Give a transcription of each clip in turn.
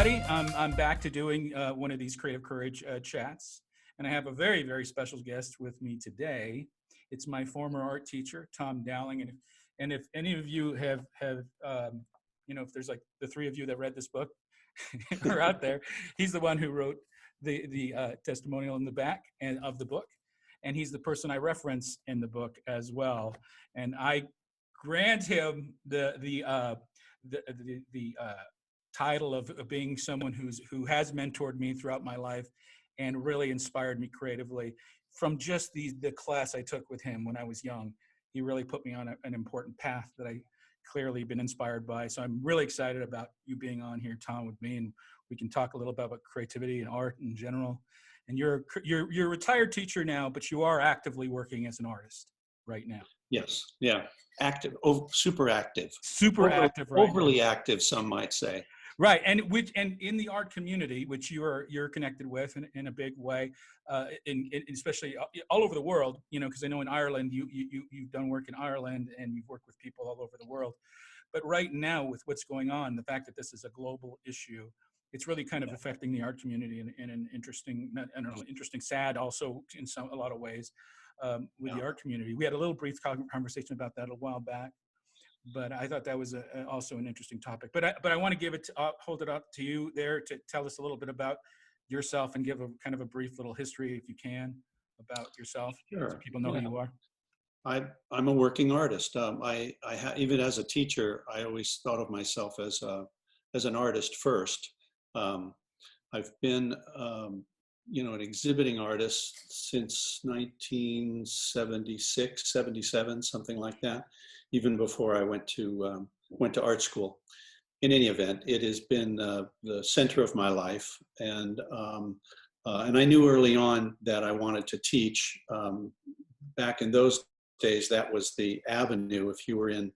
everybody. I'm back to doing one of these Creative Courage chats, and I have a very, very special guest with me today. It's my former art teacher, Tom Dowling, and if any of you have if there's like the three of you that read this book are out there, he's the one who wrote the testimonial in the back and of the book, and he's the person I reference in the book as well. And I grant him the title of being someone who has mentored me throughout my life and really inspired me creatively from just the class I took with him when I was young. He really put me on an important path that I clearly been inspired by. So I'm really excited about you being on here, Tom, with me, and we can talk a little bit about creativity and art in general. And you're a retired teacher now, but you are actively working as an artist right now. Yes. Yeah. Active. Super active. Active. Right. Overly active, some might say. Right, and in the art community, which you're connected with in a big way, especially all over the world, because I know in Ireland you've done work in Ireland and you've worked with people all over the world. But right now, with what's going on, the fact that this is a global issue, it's really kind of affecting the art community in an interesting, interesting, sad also in a lot of ways with the art community. We had a little brief conversation about that a while back. But I thought that was also an interesting topic. But I want to give it, hold it up to you there to tell us a little bit about yourself and give a kind of a brief little history, if you can, about yourself, Sure. So people know who you are. I'm a working artist. Even as a teacher, I always thought of myself as an artist first. I've been an exhibiting artist since 1976, 77, something like that. Even before I went to art school. In any event, it has been the center of my life, and I knew early on that I wanted to teach. Back in those days, that was the avenue if you were in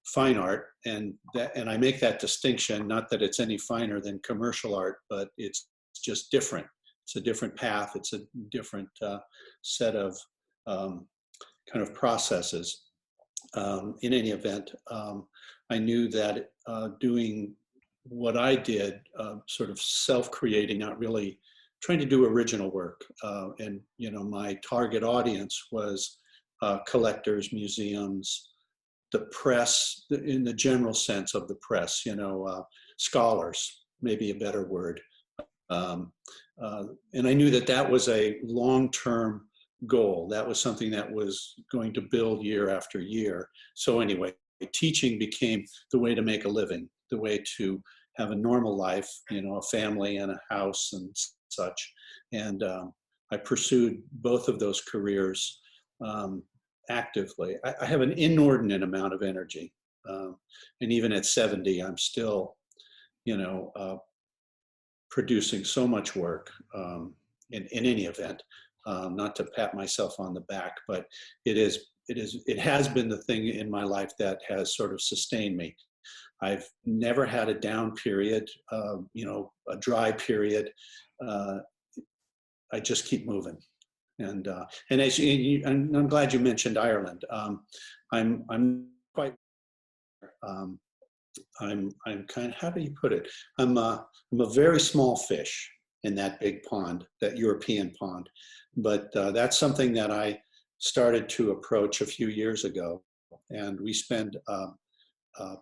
fine art, and I make that distinction, not that it's any finer than commercial art, but it's just different. It's a different path. It's a different set of kind of processes. In any event, I knew that doing what I did, sort of self-creating, not really trying to do original work, and my target audience was collectors, museums, the press, in the general sense of the press, scholars, maybe a better word, and I knew that was a long-term goal. That was something that was going to build year after year. So anyway, teaching became the way to make a living, the way to have a normal life, a family and a house and such. And I pursued both of those careers actively. I have an inordinate amount of energy. And even at 70, I'm still, producing so much work in any event. Not to pat myself on the back, but it has been the thing in my life that has sort of sustained me. I've never had a down period, a dry period. I just keep moving, and as I'm glad you mentioned Ireland. I'm quite. I'm kind of, how do you put it? I'm a very small fish in that big pond, that European pond. But that's something that I started to approach a few years ago. And we spend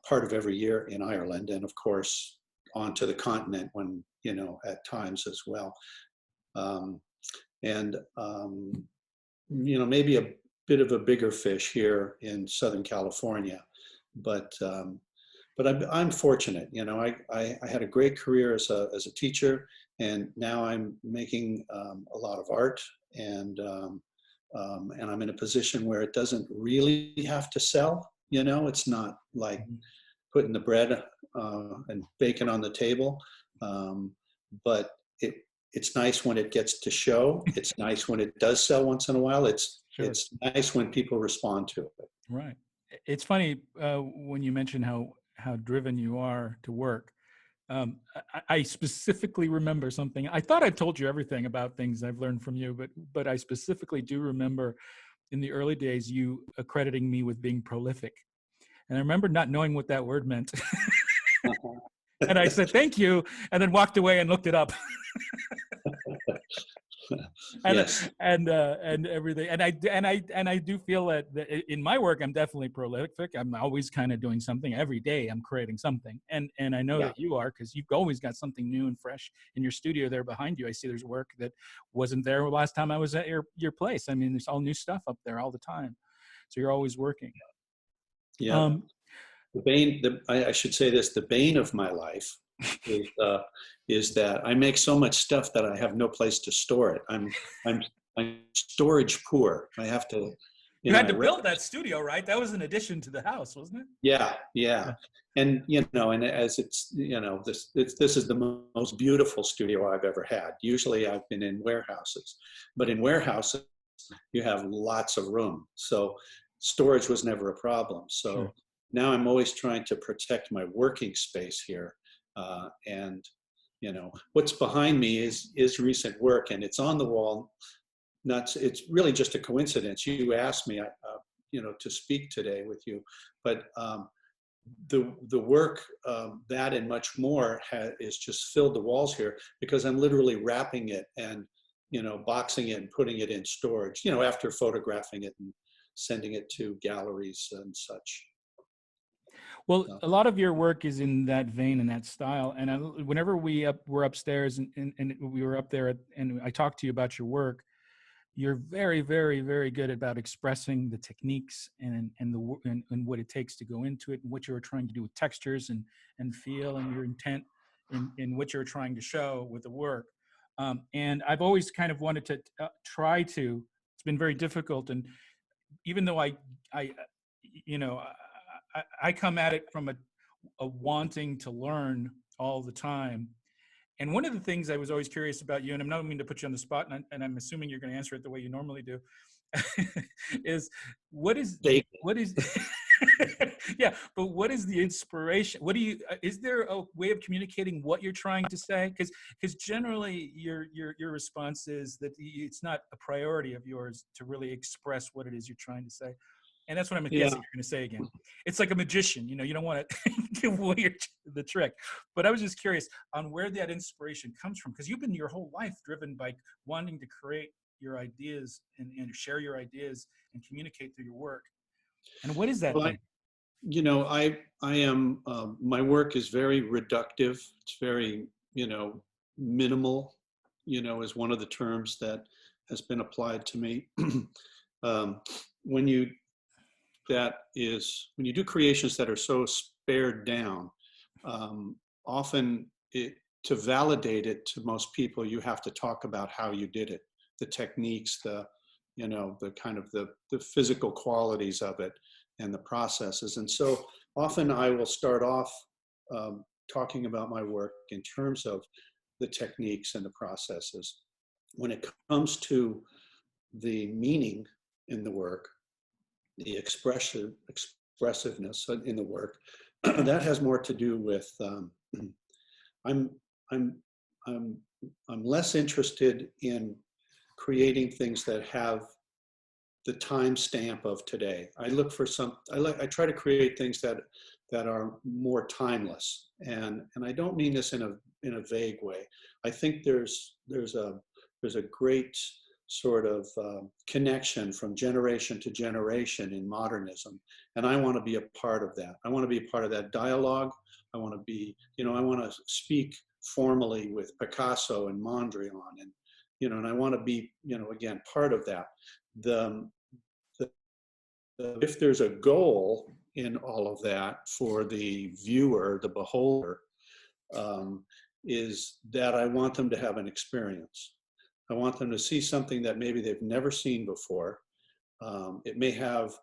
part of every year in Ireland, and of course, onto the continent when, at times as well. Maybe a bit of a bigger fish here in Southern California. But I'm fortunate. I had a great career as a teacher, and now I'm making a lot of art, and I'm in a position where it doesn't really have to sell. It's not like putting the bread and bacon on the table, but it's nice when it gets to show. It's nice when it does sell once in a while. It's nice when people respond to it. Right. It's funny when you mention how driven you are to work. I specifically remember something. I thought I told you everything about things I've learned from you, but I specifically do remember in the early days you accrediting me with being prolific. And I remember not knowing what that word meant. And I said, thank you. And then walked away and looked it up. and Yes. and everything. And I do feel that in my work, I'm definitely prolific. I'm always kind of doing something every day. I'm creating something. And I know Yeah. that you are, because you've always got something new and fresh in your studio there behind you. I see there's work that wasn't there last time I was at your place. I mean, there's all new stuff up there all the time. So you're always working. Yeah. Um, I should say this, the bane of my life is that I make so much stuff that I have no place to store it. I'm storage poor. I have to, you had to build that studio, right? That was an addition to the house, wasn't it? Yeah, yeah. Yeah. And, and as it's, this is the most beautiful studio I've ever had. Usually I've been in warehouses, but in warehouses, you have lots of room. So storage was never a problem. So Sure. now I'm always trying to protect my working space here. And, what's behind me is recent work, and it's on the wall. It's really just a coincidence. You asked me, to speak today with you, but the work, that and much more is just filled the walls here, because I'm literally wrapping it and boxing it and putting it in storage, after photographing it and sending it to galleries and such. Well, So, a lot of your work is in that vein and that style. And whenever were upstairs and we were up there and I talked to you about your work, you're very, very, very good about expressing the techniques and what it takes to go into it, and what you were trying to do with textures and feel, and your intent in what you're trying to show with the work. And I've always kind of wanted to try to. It's been very difficult, and even though I you know, I come at it from a wanting to learn all the time. And one of the things I was always curious about you, and I'm not meaning to put you on the spot, and I'm assuming you're going to answer it the way you normally do, is what is they, yeah, but what is the inspiration? What do you is there a way of communicating what you're trying to say? Because generally your response is that it's not a priority of yours to really express what it is you're trying to say. And that's what I'm yeah, guessing you're going to say again. It's like a magician, you don't want to give away the trick. But I was just curious on where that inspiration comes from, because you've been your whole life driven by wanting to create your ideas and share your ideas and communicate through your work. And what is that well, thing? I am, my work is very reductive. It's very, minimal, is one of the terms that has been applied to me. um, when you when you do creations that are so spared down, often to validate it to most people, you have to talk about how you did it, the techniques, the kind of the physical qualities of it and the processes. And so often I will start off talking about my work in terms of the techniques and the processes. When it comes to the meaning in the work, the expressiveness in the work, that has more to do with I'm I'm I'm I'm less interested in creating things that have the time stamp of today. I look for I try to create things that are more timeless, and I don't mean this in a vague way. I think there's a great sort of connection from generation to generation in modernism, and I want to be a part of that. I want to be a part of that dialogue. I want to be, I want to speak formally with Picasso and Mondrian, and and I want to be, again, part of that. The, if there's a goal in all of that for the viewer, the beholder, is that I want them to have an experience. I want them to see something that maybe they've never seen before. It may have,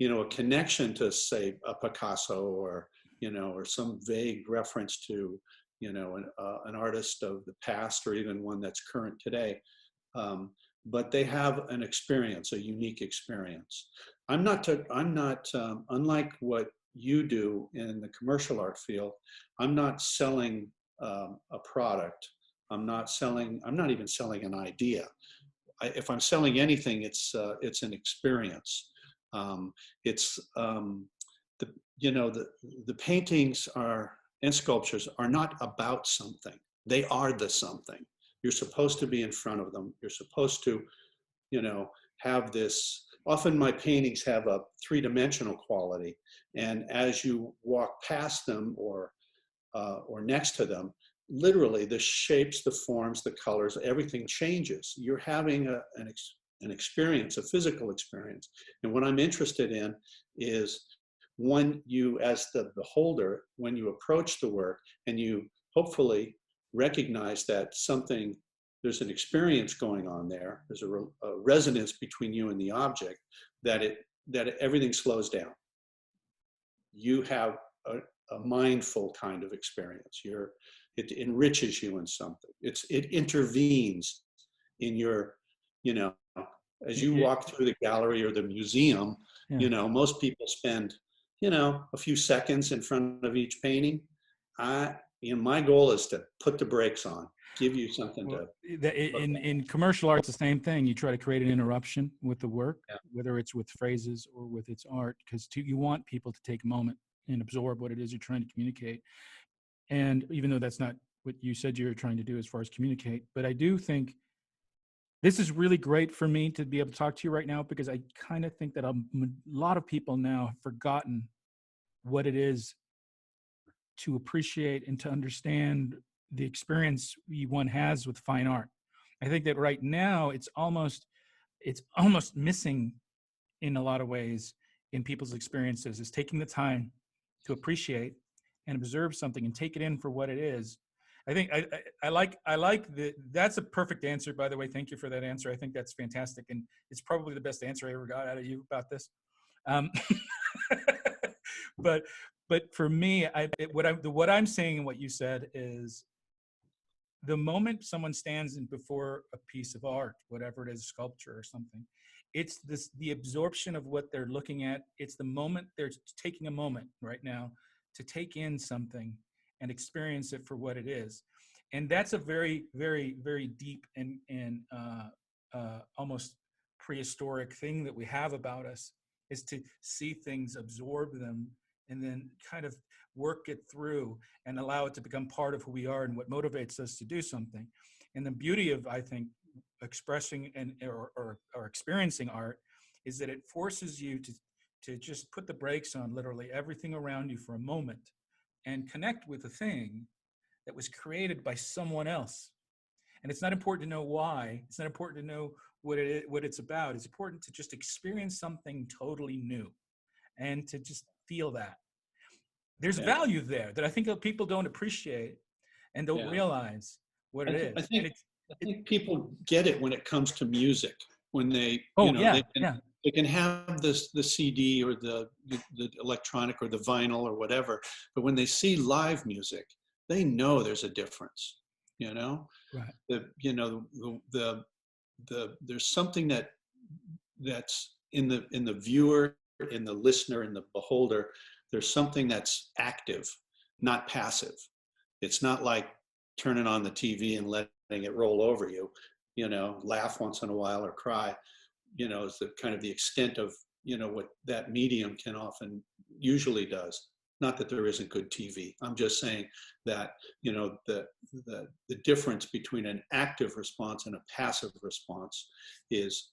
a connection to, say, a Picasso, or, or some vague reference to, an artist of the past, or even one that's current today. But they have an experience, a unique experience. I'm not, unlike what you do in the commercial art field, I'm not selling a product. I'm not even selling an idea. If I'm selling anything, it's an experience. It's the paintings are and sculptures are not about something. They are the something. You're supposed to be in front of them. You're supposed to, you know, have this. Often my paintings have a three-dimensional quality, and as you walk past them or next to them, literally the shapes, the forms, the colors, everything changes. You're having an experience, a physical experience. And what I'm interested in is when you, as the beholder, when you approach the work and you hopefully recognize that something, there's an experience going on there, there's a resonance between you and the object, that everything slows down. You have a mindful kind of experience. It enriches you in something. It intervenes in your, you know, as you walk through the gallery or the museum, Yeah. you know, most people spend, you know, a few seconds in front of each painting. My goal is to put the brakes on, give you something Well, to. in commercial art, it's the same thing. You try to create an interruption with the work, Yeah. whether it's with phrases or with its art, because you want people to take a moment and absorb what it is you're trying to communicate. And even though that's not what you said you were trying to do as far as communicate, but I do think this is really great for me to be able to talk to you right now, because I kind of think that a lot of people now have forgotten what it is to appreciate and to understand the experience one has with fine art. I think that right now it's almost missing in a lot of ways in people's experiences, is taking the time to appreciate and observe something and take it in for what it is. I think I like that's a perfect answer, by the way. Thank you for that answer. I think that's fantastic, and it's probably the best answer I ever got out of you about this. Um, but for me, what I'm saying and what you said is, the moment someone stands in before a piece of art, whatever it is, sculpture or something, it's the absorption of what they're looking at. It's the moment they're taking a moment right now to take in something and experience it for what it is. And that's a very, very, very deep and almost prehistoric thing that we have about us, is to see things, absorb them, and then kind of work it through and allow it to become part of who we are and what motivates us to do something. And the beauty of, I think, expressing or experiencing art is that it forces you to just put the brakes on literally everything around you for a moment and connect with a thing that was created by someone else. And it's not important to know why. It's not important to know what it's about. It's important to just experience something totally new and to just feel that. There's Yeah. value there that I think people don't appreciate and don't realize what it is. I think people get it when it comes to music. When they, they can have the CD or the electronic or the vinyl or whatever, but when they see live music, they know there's a difference. You know, right. There's something that's in the viewer, in the listener, in the beholder. There's something that's active, not passive. It's not like turning on the TV and letting it roll over you, you know, laugh once in a while or cry, you know, is the kind of the extent of, you know, what that medium can often usually does. Not that there isn't good TV. I'm just saying that, you know, the difference between an active response and a passive response is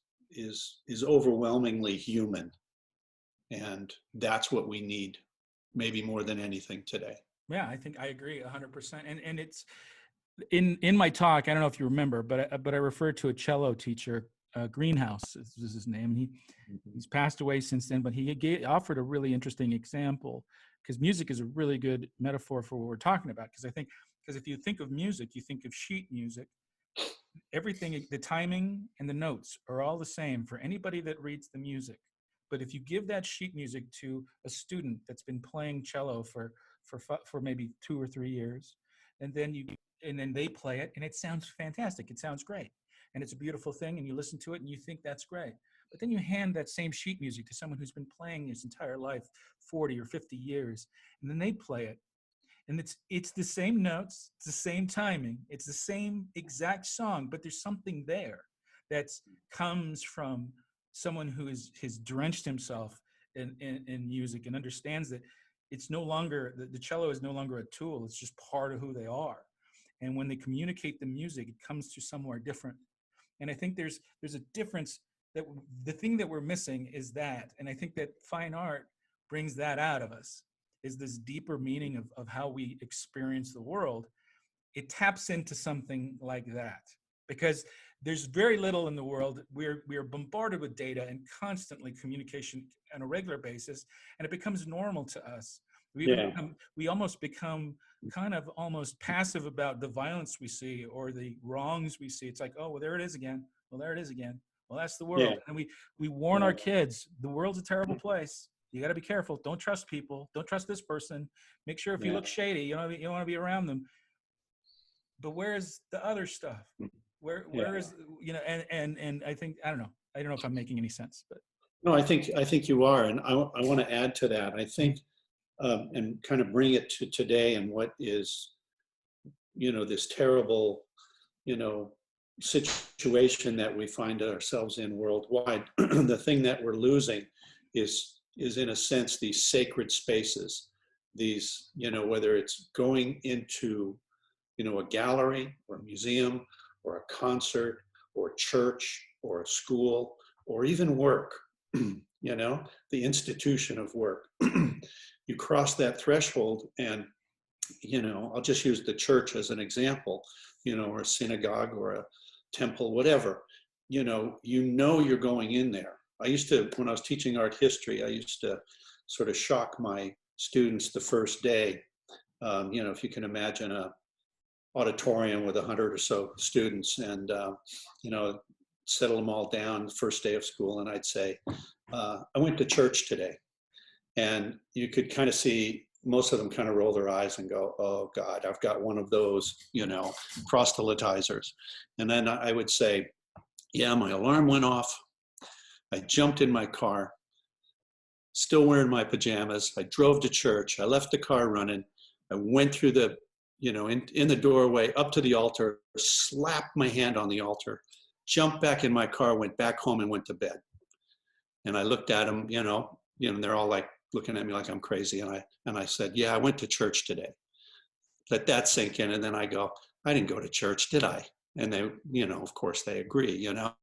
overwhelmingly human. And that's what we need, maybe more than anything today. Yeah, I think I agree 100%. And it's in my talk, I don't know if you remember, but I referred to a cello teacher, Greenhouse is his name. He's passed away since then, but he offered a really interesting example, because music is a really good metaphor for what we're talking about. Because if you think of music, you think of sheet music. Everything, the timing and the notes are all the same for anybody that reads the music. But if you give that sheet music to a student that's been playing cello for maybe 2 or 3 years, and then they play it, and it sounds fantastic. It sounds great, and it's a beautiful thing, and you listen to it and you think that's great. But then you hand that same sheet music to someone who's been playing his entire life, 40 or 50 years, and then they play it, and it's the same notes, it's the same timing, it's the same exact song, but there's something there that comes from someone who has drenched himself in music and understands that it's no longer, the cello is no longer a tool. It's just part of who they are. And when they communicate the music, it comes to somewhere different. And I think there's a difference, that the thing that we're missing is that. And I think that fine art brings that out of us, is this deeper meaning of how we experience the world. It taps into something like that, because there's very little in the world. We're bombarded with data and constantly communication on a regular basis, and it becomes normal to us. We almost become kind of almost passive about the violence we see or the wrongs we see. It's like, oh, well, there it is again. Well, there it is again. Well, that's the world. And we warn our kids, the world's a terrible place. You got to be careful. Don't trust people. Don't trust this person. Make sure if you look shady, you don't want to be around them. But where's the other stuff? Where is, you know, and I think, I don't know if I'm making any sense, but. No, I think you are. And I want to add to that. I think, and kind of bring it to today and what is, you know, this terrible, you know, situation that we find ourselves in worldwide. The thing that we're losing is in a sense these sacred spaces, these, you know, whether it's going into, you know, a gallery or a museum or a concert or a church or a school or even work, you know, the institution of work. You cross that threshold and, you know, I'll just use the church as an example, you know, or a synagogue or a temple, whatever, you know, you're going in there. I used to, when I was teaching art history, I used to sort of shock my students the first day. You know, if you can imagine a auditorium with 100 or so students and, you know, settle them all down the first day of school. And I'd say, I went to church today. And you could kind of see most of them kind of roll their eyes and go, oh God, I've got one of those, you know, proselytizers. And then I would say, yeah, my alarm went off. I jumped in my car, still wearing my pajamas. I drove to church. I left the car running. I went through the, you know, in the doorway up to the altar, slapped my hand on the altar, jumped back in my car, went back home and went to bed. And I looked at them, you know, and they're all like looking at me like I'm crazy. And I said, yeah, I went to church today. Let that sink in. And then I go, I didn't go to church, did I? And they, you know, of course they agree, you know.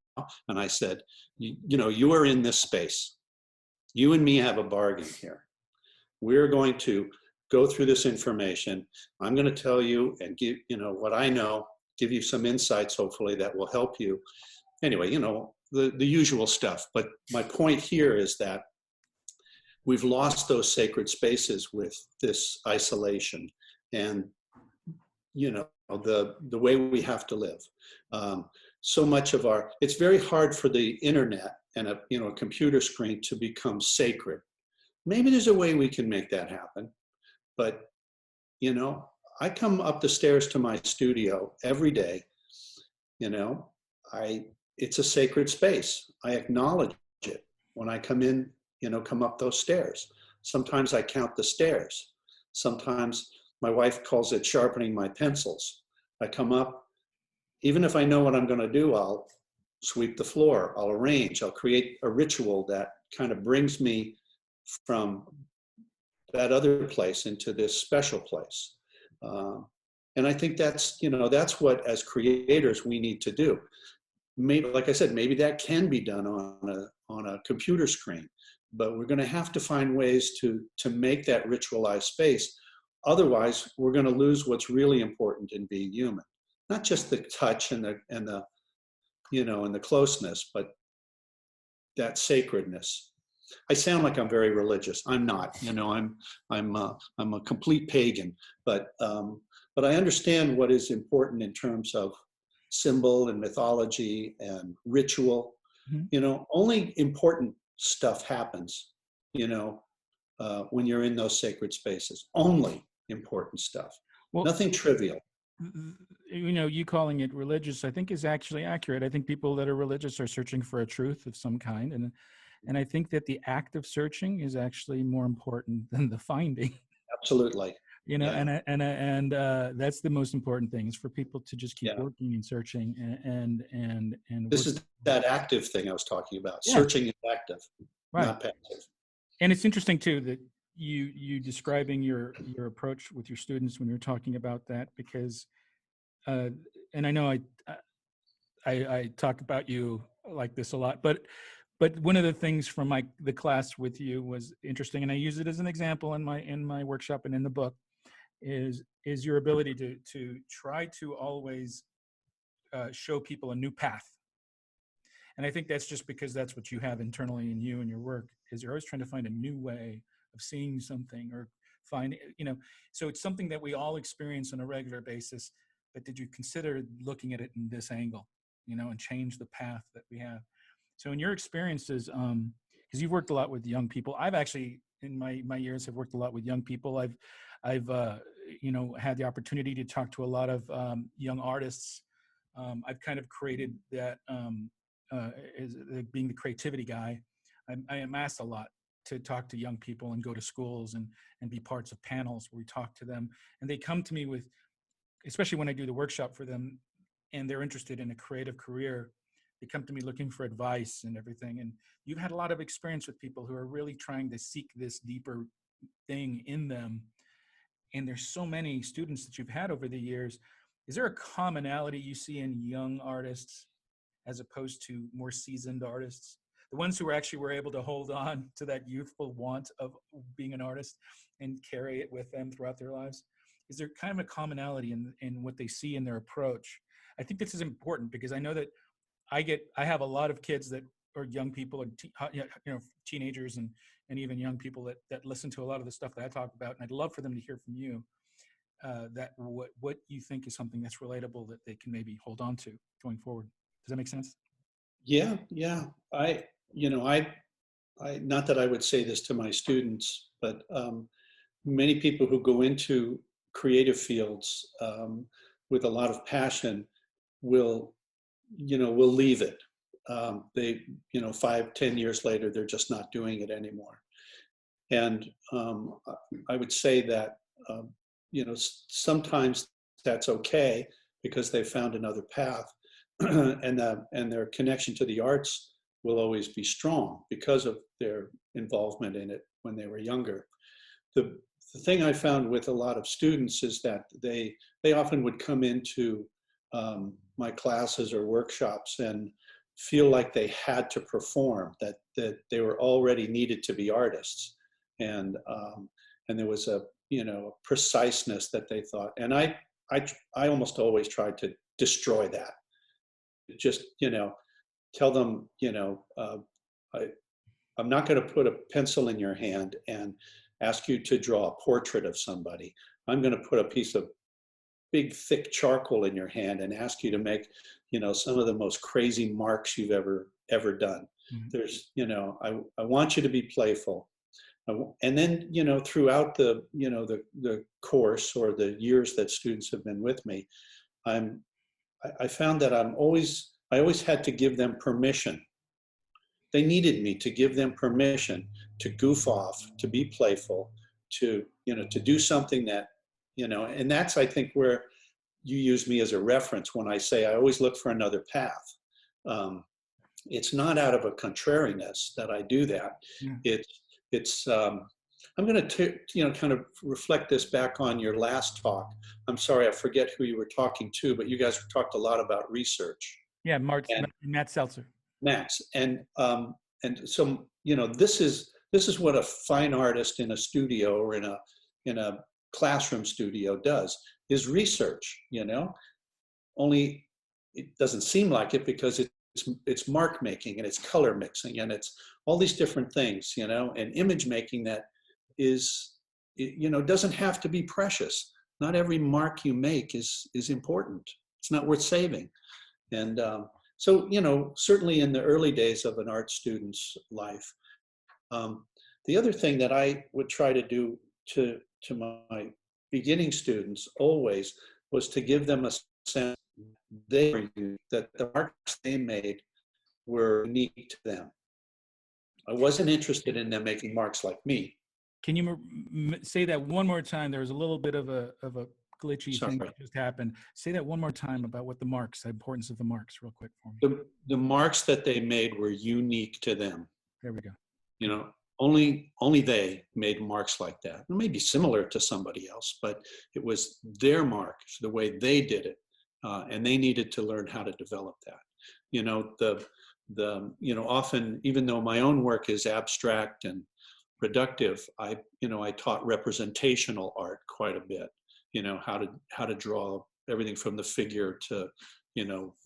And I said, you know, you are in this space. You and me have a bargain here. We're going to go through this information. I'm going to tell you and give, you know, what I know, give you some insights, hopefully, that will help you. Anyway, you know, the usual stuff. But my point here is that we've lost those sacred spaces with this isolation and, you know, the way we have to live. So much of it's very hard for the internet and a, you know, a computer screen to become sacred. Maybe there's a way we can make that happen. But, you know, I come up the stairs to my studio every day, you know, it's a sacred space. I acknowledge it when I come in, you know, come up those stairs. Sometimes I count the stairs. Sometimes my wife calls it sharpening my pencils. I come up, even if I know what I'm going to do, I'll sweep the floor, I'll arrange, I'll create a ritual that kind of brings me from that other place into this special place. And I think that's, you know, that's what as creators we need to do. Maybe, like I said, maybe that can be done on a computer screen, but we're going to have to find ways to make that ritualized space. Otherwise, we're going to lose what's really important in being human. Not just the touch and the you know, and the closeness, but that sacredness. I sound like I'm very religious. I'm not. You know, I'm a complete pagan. But I understand what is important in terms of symbol and mythology and ritual. Mm-hmm. You know, only important stuff happens, you know, when you're in those sacred spaces. Only important stuff. Well, nothing trivial. You know, you calling it religious, I think is actually accurate. I think people that are religious are searching for a truth of some kind. And I think that the act of searching is actually more important than the finding. Absolutely. You know, yeah. and that's the most important thing, is for people to just keep working and searching and this is that active thing I was talking about. Yeah. Searching is active, not passive. And it's interesting too that you describing your approach with your students when you're talking about that, because uh, and I know I talk about you like this a lot, but one of the things from the class with you was interesting, and I use it as an example in my workshop and in the book, is your ability to try to always show people a new path. And I think that's just because that's what you have internally in you and your work, is you're always trying to find a new way of seeing something, or find, so it's something that we all experience on a regular basis, but did you consider looking at it in this angle, and change the path that we have? So in your experiences, because you've worked a lot with young people, I've actually, in my years, have worked a lot with young people. I've had the opportunity to talk to a lot of young artists. I've kind of created that, as being the creativity guy. I am asked a lot to talk to young people and go to schools and be parts of panels where we talk to them, and they come to me with, especially when I do the workshop for them, and they're interested in a creative career, they come to me looking for advice and everything. And you've had a lot of experience with people who are really trying to seek this deeper thing in them. And there's so many students that you've had over the years. Is there a commonality you see in young artists as opposed to more seasoned artists? The ones who actually were able to hold on to that youthful want of being an artist and carry it with them throughout their lives? Is there kind of a commonality in what they see in their approach? I think this is important because I know that I have a lot of kids that are young people, and teenagers, and even young people that listen to a lot of the stuff that I talk about, and I'd love for them to hear from you that what you think is something that's relatable that they can maybe hold on to going forward. Does that make sense? Yeah, yeah. I not that I would say this to my students, but many people who go into creative fields with a lot of passion will, will leave it. They, 5, 10 years later, they're just not doing it anymore. And I would say that, sometimes that's okay because they found another path, and their connection to the arts will always be strong because of their involvement in it when they were younger. The thing I found with a lot of students is that they often would come into my classes or workshops and feel like they had to perform, that they were already needed to be artists, and there was a preciseness that they thought, and I almost always tried to destroy that. Just tell them, I'm not going to put a pencil in your hand and ask you to draw a portrait of somebody. I'm going to put a piece of big, thick charcoal in your hand and ask you to make, some of the most crazy marks you've ever done. Mm-hmm. There's, I want you to be playful. And then, throughout the course or the years that students have been with me, I found that I always had to give them permission. They needed me to give them permission to goof off, to be playful, to do something that, and that's, I think, where you use me as a reference when I say I always look for another path. It's not out of a contrariness that I do that. Yeah. I'm going to, kind of reflect this back on your last talk. I'm sorry, I forget who you were talking to, but you guys talked a lot about research. Yeah, Matt Seltzer. Max, and so this is what a fine artist in a studio or in a classroom studio does, is research. Only it doesn't seem like it because it's mark making and it's color mixing and it's all these different things, and image making that is, doesn't have to be precious. Not every mark you make is important. It's not worth saving. And so, certainly in the early days of an art student's life, the other thing that I would try to do to my beginning students always was to give them a sense that the marks they made were unique to them. I wasn't interested in them making marks like me. Can you say that one more time? There was a little bit of a glitchy thing that just happened. Say that one more time about what the importance of the marks, real quick for me. The marks that they made were unique to them. There we go. only they made marks like that. It may be similar to somebody else, but it was their mark, the way they did it, and they needed to learn how to develop that. You know, often, even though my own work is abstract and productive, I taught representational art quite a bit. You know, how to draw everything from the figure to,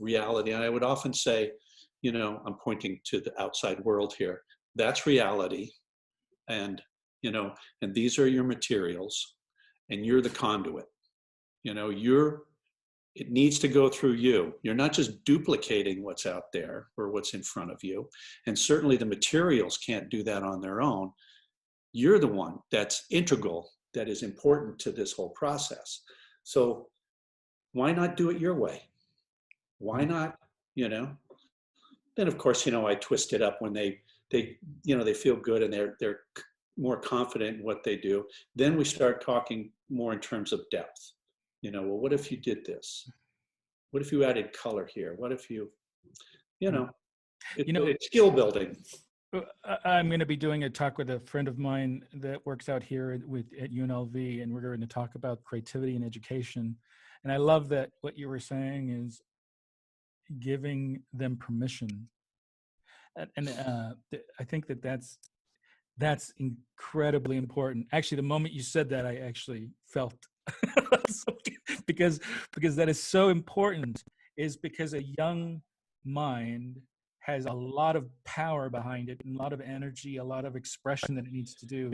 reality. And I would often say, I'm pointing to the outside world here. That's reality. And, and these are your materials, and you're the conduit. It needs to go through you. You're not just duplicating what's out there or what's in front of you. And certainly the materials can't do that on their own. You're the one that's integral, that is important to this whole process. So why not do it your way? Why not, Then of course, I twist it up when they feel good and they're more confident in what they do. Then we start talking more in terms of depth. Well, what if you did this? What if you added color here? What if it's skill building. I'm going to be doing a talk with a friend of mine that works out here at UNLV, and we're going to talk about creativity and education. And I love that what you were saying is giving them permission. And I think that's incredibly important. Actually, the moment you said that, I actually felt because that is so important, is because a young mind has a lot of power behind it, and a lot of energy, a lot of expression that it needs to do.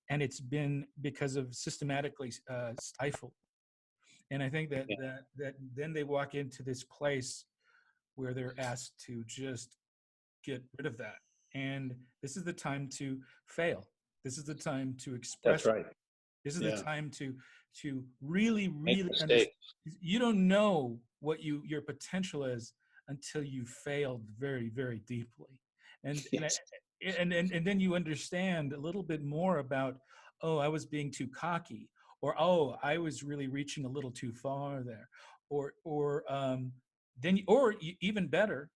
And it's been because of systematically stifled. And I think that then they walk into this place where they're asked to just get rid of that. And this is the time to fail. This is the time to express. That's right. This is the time to really understand. You don't know what your potential is until you failed very, very deeply. And, yes. and then you understand a little bit more about, oh, I was being too cocky, or, oh, I was really reaching a little too far there, even better,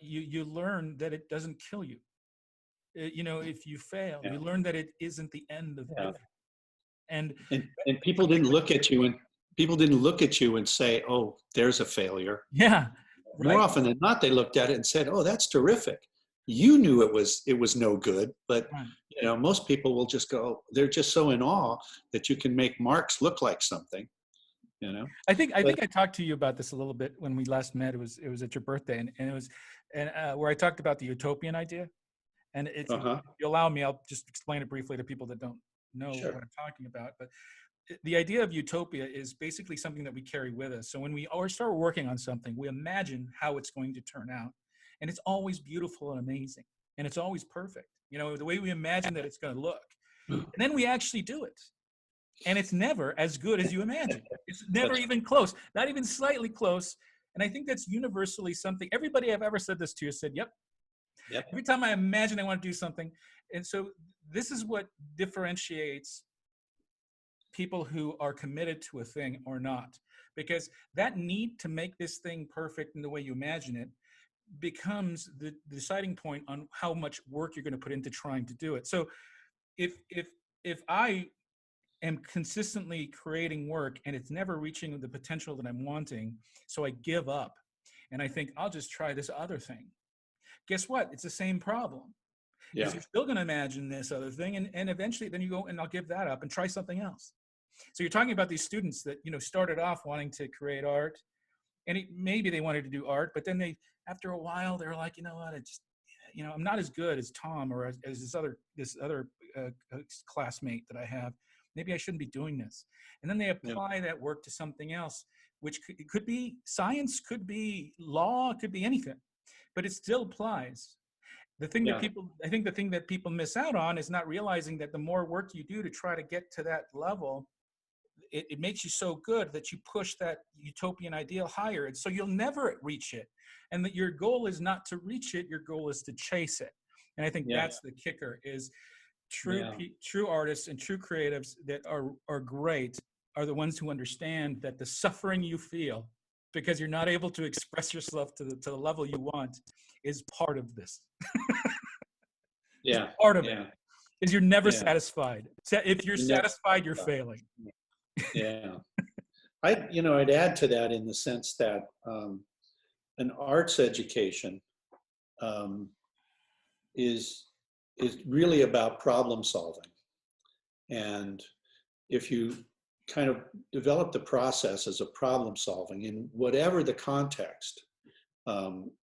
you learn that it doesn't kill you. If you fail, you learn that it isn't the end of everything. And people didn't look at you and say, "Oh, there's a failure." Yeah. Right? More often than not, they looked at it and said, "Oh, that's terrific." You knew it was no good, but right. Most people will just go. They're just so in awe that you can make marks look like something. I think I talked to you about this a little bit when we last met. It was at your birthday, and it was where I talked about the utopian idea. And it's, if you allow me, I'll just explain it briefly to people that don't know what I'm talking about. But the idea of utopia is basically something that we carry with us. So when we start working on something, we imagine how it's going to turn out. And it's always beautiful and amazing. And it's always perfect. The way we imagine that it's going to look. And then we actually do it. And it's never as good as you imagine. It's never even close, not even slightly close. And I think that's universally something. Everybody I've ever said this to said, yep. Every time I imagine I want to do something. And so this is what differentiates people who are committed to a thing or not. Because that need to make this thing perfect in the way you imagine it becomes the deciding point on how much work you're going to put into trying to do it. So if I am consistently creating work and it's never reaching the potential that I'm wanting, so I give up and I think I'll just try this other thing. Guess what? It's the same problem. Because you're still going to imagine this other thing, and eventually then you go, and I'll give that up and try something else. So you're talking about these students that started off wanting to create art, and maybe they wanted to do art, but then after a while they're like, what? It's I'm not as good as Tom or as this other classmate that I have. Maybe I shouldn't be doing this. And then they apply that work to something else, which could be science, could be law, could be anything. But it still applies. I think the thing that people miss out on is not realizing that the more work you do to try to get to that level, it makes you so good that you push that utopian ideal higher. And so you'll never reach it. And that your goal is not to reach it, your goal is to chase it. And I think that's the kicker, is true artists and true creatives that are great are the ones who understand that the suffering you feel because you're not able to express yourself to the level you want is part of this. Yeah. Part of it. is you're never Yeah. satisfied. If you're You never, satisfied, you're failing. yeah. I'd add to that in the sense that an arts education um, is is really about problem solving. And if you kind of develop the process as a problem solving in whatever the context,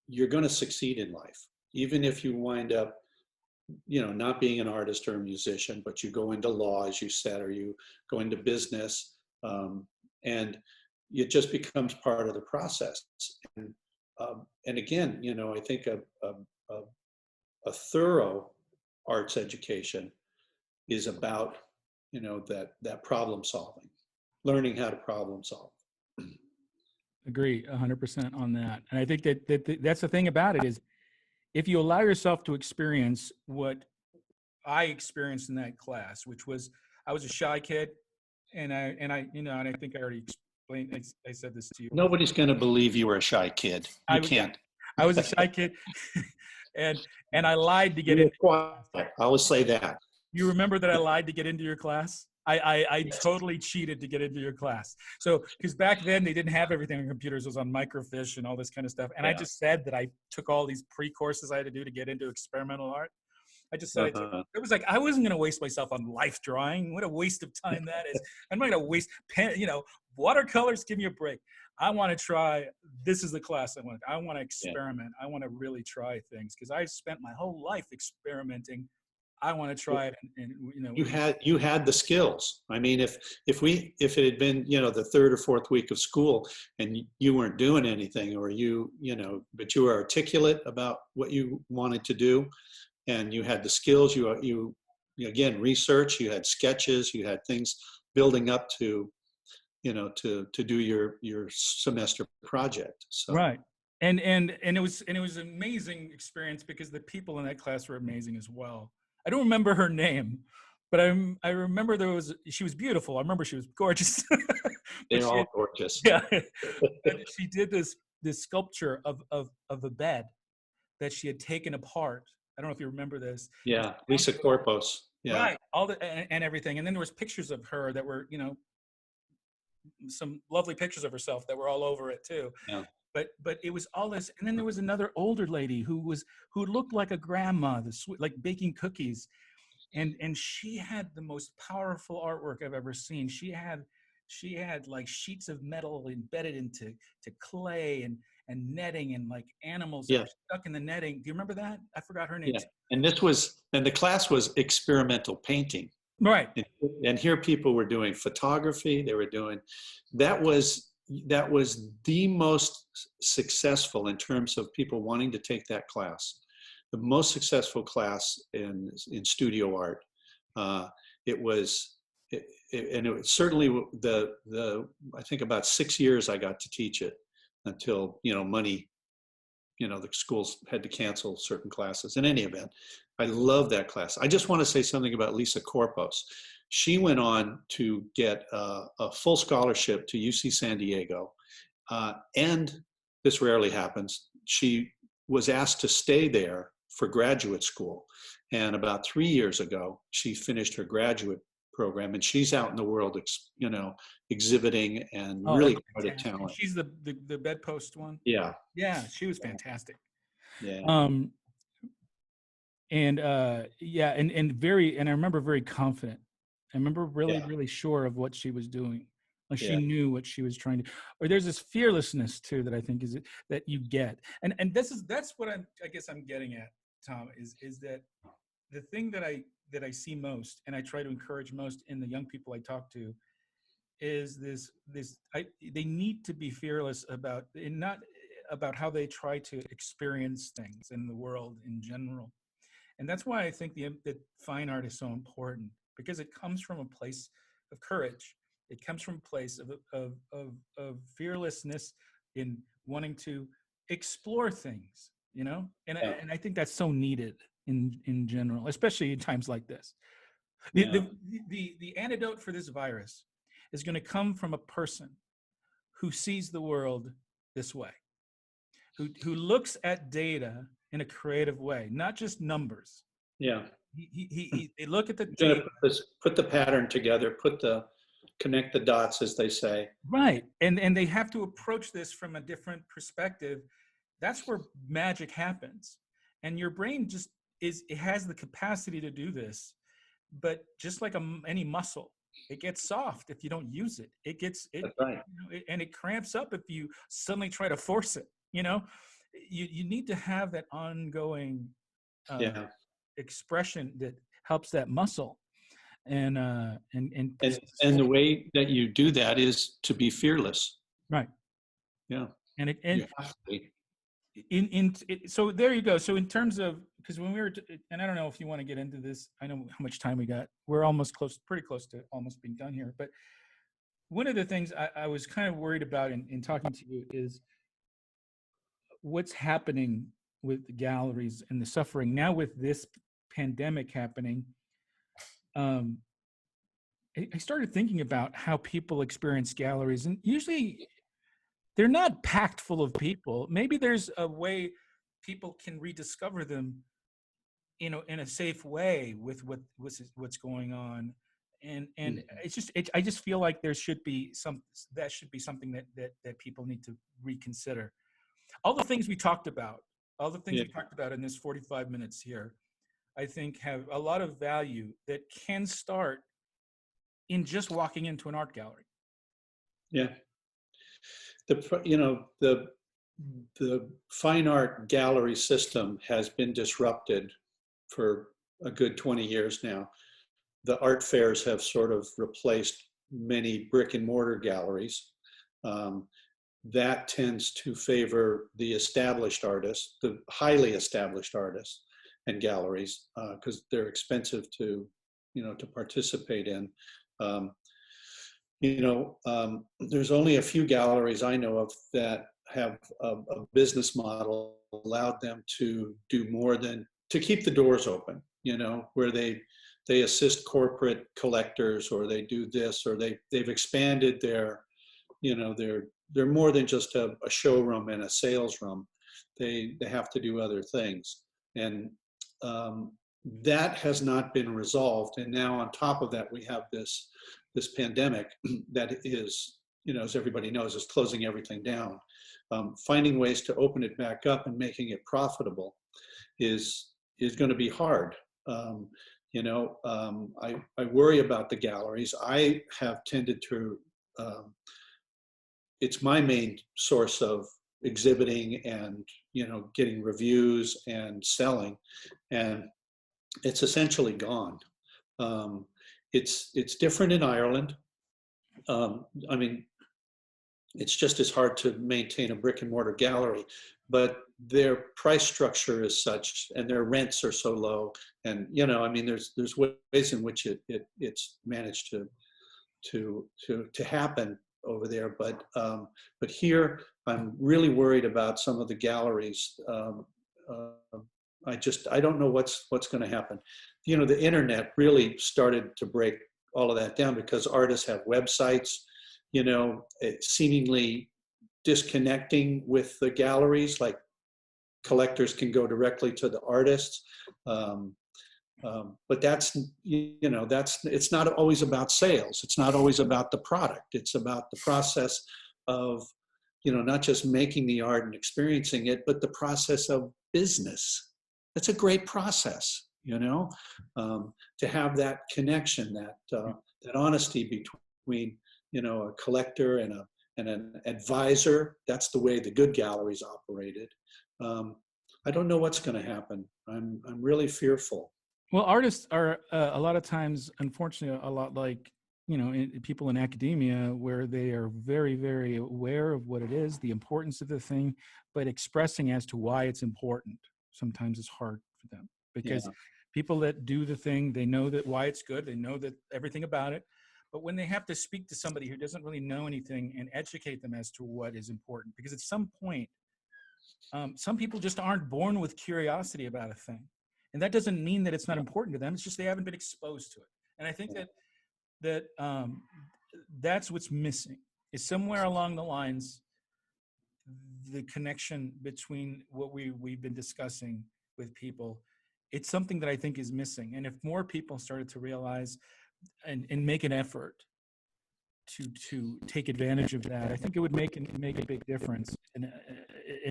you're going to succeed in life. Even if you wind up, not being an artist or a musician, but you go into law, as you said, or you go into business, and it just becomes part of the process. And again, I think a thorough arts education is about, that problem solving, learning how to problem solve. Agree 100% on that. And I think that's the thing about it is if you allow yourself to experience what I experienced in that class, which was I was a shy kid, and I think I already explained. I said this to you. Nobody's going to believe you were a shy kid. You can't. I was a shy kid, and I lied to get You in. were quiet. I will say that. You remember that I lied to get into your class? I Yes. totally cheated to get into your class. So, because back then they didn't have everything on computers, it was on microfiche and all this kind of stuff. And I just said that I took all these pre-courses I had to do to get into experimental art. I just said it was like I wasn't going to waste myself on life drawing. What a waste of time that is. I'm not going to waste pen, watercolors. Give me a break. I want to try. This is the class I want. I want to experiment. I want to really try things because I spent my whole life experimenting. I want to try it, and You had the skills. I mean, if it had been, the third or fourth week of school and you weren't doing anything, or but you were articulate about what you wanted to do, and you had the skills, you again, research, you had sketches, you had things building up to, to do your semester project. So right. And it was an amazing experience because the people in that class were amazing as well. I don't remember her name, but I remember she was beautiful. I remember she was gorgeous. they're all gorgeous. Yeah. And she did this sculpture of a bed that she had taken apart. I don't know if you remember this. Yeah, Lisa Corpos. Yeah. Right. All and everything. And then there was pictures of her that were, some lovely pictures of herself that were all over it too. Yeah. But it was all this, and then there was another older lady who looked like a grandma, like baking cookies, and she had the most powerful artwork I've ever seen. She had like sheets of metal embedded into clay and netting and like animals that were stuck in the netting. Do you remember that? I forgot her name. Yeah, and the class was experimental painting. Right. And here people were doing photography. They were doing that was the most successful in terms of people wanting to take that class. The most successful class in studio art. It was certainly I think about 6 years I got to teach it until money. The schools had to cancel certain classes. In any event, I love that class. I just want to say something about Lisa Corpos. She went on to get a full scholarship to UC San Diego. And this rarely happens. She was asked to stay there for graduate school. And about 3 years ago, she finished her graduate program, and she's out in the world, exhibiting and really quite a talent. She's the bedpost one. Yeah. Yeah, she was fantastic. Yeah. And I remember very confident. I remember really sure of what she was doing. Like she knew what she was trying to. Or there's this fearlessness too that I think is that you get. And that's what I guess I'm getting at, Tom, is that the thing that I see most and I try to encourage most in the young people I talk to is they need to be fearless about, and not about how they try to experience things in the world in general. And that's why I think that fine art is so important, because it comes from a place of courage. It comes from a place of fearlessness in wanting to explore things, and I think that's so needed in general, especially in times like this. The antidote for this virus is going to come from a person who sees the world this way, who looks at data in a creative way, not just numbers, Yeah. They look at the You're gonna tape. put the pattern together, connect the dots, as they say. Right. And they have to approach this from a different perspective. That's where magic happens. And your brain just it has the capacity to do this. But just like any muscle, it gets soft if you don't use it. It gets That's right. and it cramps up if you suddenly try to force it, you know? You need to have that ongoing uh Yeah. expression that helps that muscle and And the way that you do that is to be fearless. right. Yeah. And You have to be. So there you go. So in terms of, because when we were and I don't know if you want to get into this, I know how much time we got. We're almost pretty close to almost being done here. But one of the things I was kind of worried about in talking to you is what's happening with the galleries and the suffering now with this pandemic happening. um I started thinking about how people experience galleries, and usually they're not packed full of people. Maybe there's a way people can rediscover them, in a safe way with what's going on. And Mhm. I just feel like there should be something that people need to reconsider. All the things we talked about, all the things Yeah. we talked about in this 45 minutes here, I think have a lot of value that can start in just walking into an art gallery. Yeah. The fine art gallery system has been disrupted for a good 20 years now. The art fairs have sort of replaced many brick and mortar galleries. Um, that tends to favor the established artists, the highly established artists and galleries, because they're expensive to participate in. Um, there's only a few galleries I know of that have a business model allowed them to do more than to keep the doors open, where they assist corporate collectors, or they do this, or they've expanded they're more than just a showroom and a sales room. They have to do other things. And that has not been resolved. And now on top of that, we have this pandemic that is, as everybody knows, is closing everything down. Finding ways to open it back up and making it profitable is going to be hard. I worry about the galleries. I have tended to, it's my main source of exhibiting and, getting reviews and selling. And it's essentially gone. Um, it's different in Ireland. I mean, it's just as hard to maintain a brick and mortar gallery, but their price structure is such, and their rents are so low, and I mean, there's ways in which it's managed to happen over there, but here I'm really worried about some of the galleries. I don't know what's going to happen. The internet really started to break all of that down, because artists have websites, seemingly disconnecting with the galleries. Like, collectors can go directly to the artists. But it's not always about sales. It's not always about the product. It's about the process of, not just making the art and experiencing it, but the process of business. It's a great process, to have that connection, that honesty between, a collector and an advisor. That's the way the good galleries operated. I don't know what's going to happen. I'm really fearful. Well, artists are a lot of times, unfortunately, a lot like people in academia, where they are very, very aware of what it is, the importance of the thing, but expressing as to why it's important sometimes is hard for them, because Yeah. people that do the thing, they know that why it's good, they know that everything about it, but when they have to speak to somebody who doesn't really know anything and educate them as to what is important, because at some point, some people just aren't born with curiosity about a thing. And that doesn't mean that it's not important to them. It's just they haven't been exposed to it. And I think that's what's missing, is somewhere along the lines, the connection between what we've been discussing with people it's something that I think is missing. And if more people started to realize and make an effort to take advantage of that, I think it would make a big difference. And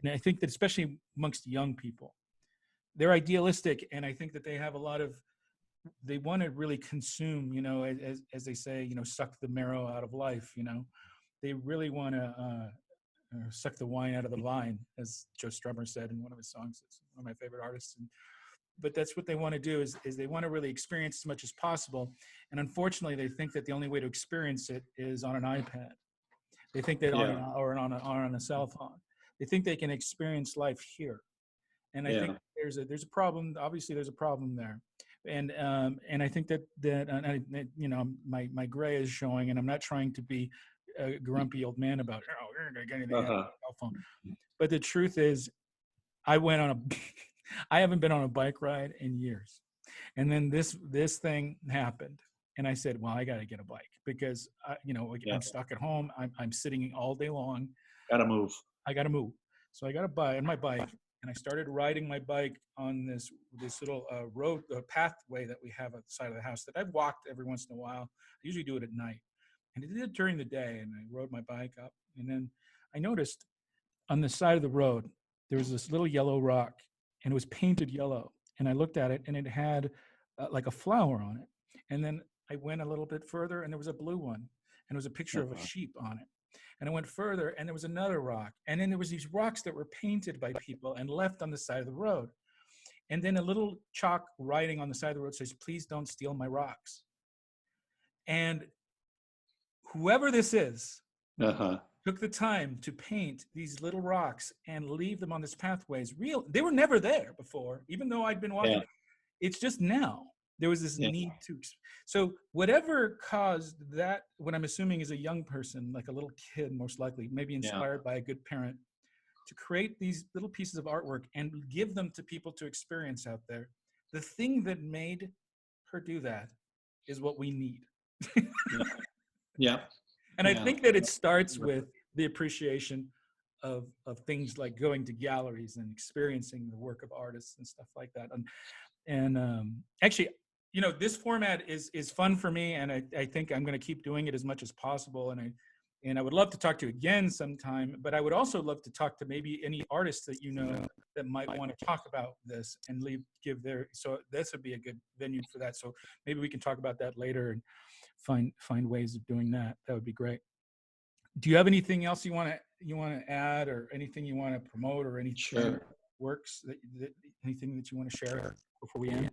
I think that especially amongst young people, they're idealistic, and I think that they have a lot of, they want to really consume, as they say, suck the marrow out of life. They really want to suck the wine out of the vine, as Joe Strummer said in one of his songs. It's one of my favorite artists. But that's what they want to do is they want to really experience as much as possible. And unfortunately, they think that the only way to experience it is on an iPad. They think that or on a cell phone. They think they can experience life here. And I think there's a problem. Obviously, there's a problem there. And I think that my gray is showing, and I'm not trying to be a grumpy old man about, you're not gonna get anything on a cell phone. But the truth is, I haven't been on a bike ride in years. And then this thing happened. And I said, well, I got to get a bike because, I'm stuck at home. I'm sitting all day long. Got to move. I got to move. So I got to buy my bike. And I started riding my bike on this little road, pathway that we have at the side of the house that I've walked every once in a while. I usually do it at night. And I did it during the day. And I rode my bike up. And then I noticed on the side of the road, there was this little yellow rock, and it was painted yellow. And I looked at it, and it had like a flower on it. And then I went a little bit further, and there was a blue one, and there was a picture of a sheep on it. And I went further, and there was another rock. And then there was these rocks that were painted by people and left on the side of the road. And then a little chalk writing on the side of the road says, please don't steal my rocks. And whoever this is took the time to paint these little rocks and leave them on this pathways. They were never there before, even though I'd been walking. It's just now there was this need to. So whatever caused that, what I'm assuming is a young person, like a little kid, most likely, maybe inspired by a good parent, to create these little pieces of artwork and give them to people to experience out there. The thing that made her do that is what we need. And I think that it starts with the appreciation of things like going to galleries and experiencing the work of artists and stuff like that. And actually, this format is fun for me, and I think I'm going to keep doing it as much as possible. And I would love to talk to you again sometime, but I would also love to talk to maybe any artists that that might want to talk about this and give their. So this would be a good venue for that. So maybe we can talk about that later and find ways of doing that. That would be great. Do you have anything else you want to add, or anything you want to promote, or anything works that anything that you want to share before we end?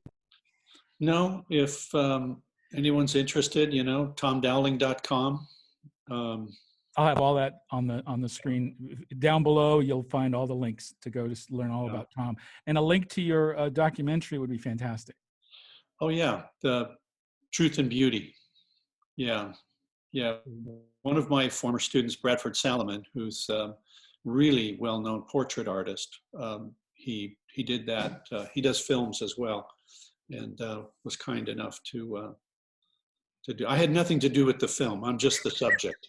No, if anyone's interested, tomdowling.com. I'll have all that on the screen down below. You'll find all the links to go to learn all about Tom, and a link to your documentary would be fantastic. Oh yeah, the Truth and Beauty. Yeah. One of my former students, Bradford Salomon, who's a really well-known portrait artist, he did that. He does films as well, and was kind enough to do. I had nothing to do with the film. I'm just the subject.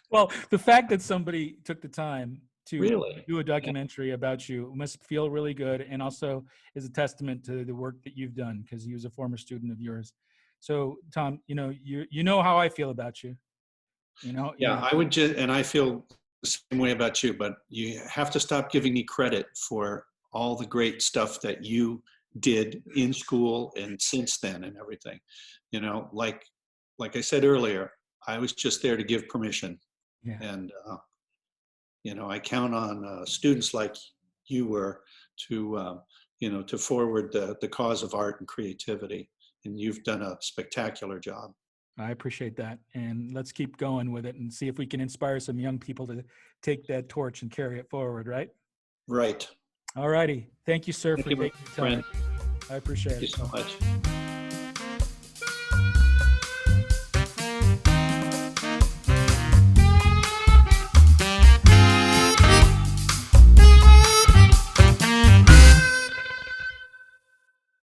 Well, the fact that somebody took the time to do a documentary about you must feel really good, and also is a testament to the work that you've done, because he was a former student of yours. So Tom, you know how I feel about you. I would and I feel the same way about you, but you have to stop giving me credit for all the great stuff that you did in school and since then and everything. Like I said earlier, I was just there to give permission. And I count on students like you were to forward the cause of art and creativity. And you've done a spectacular job. I appreciate that. And let's keep going with it and see if we can inspire some young people to take that torch and carry it forward, right? Right. All righty. Thank you, sir, for taking the time. Friend. I appreciate it. Thank you so much.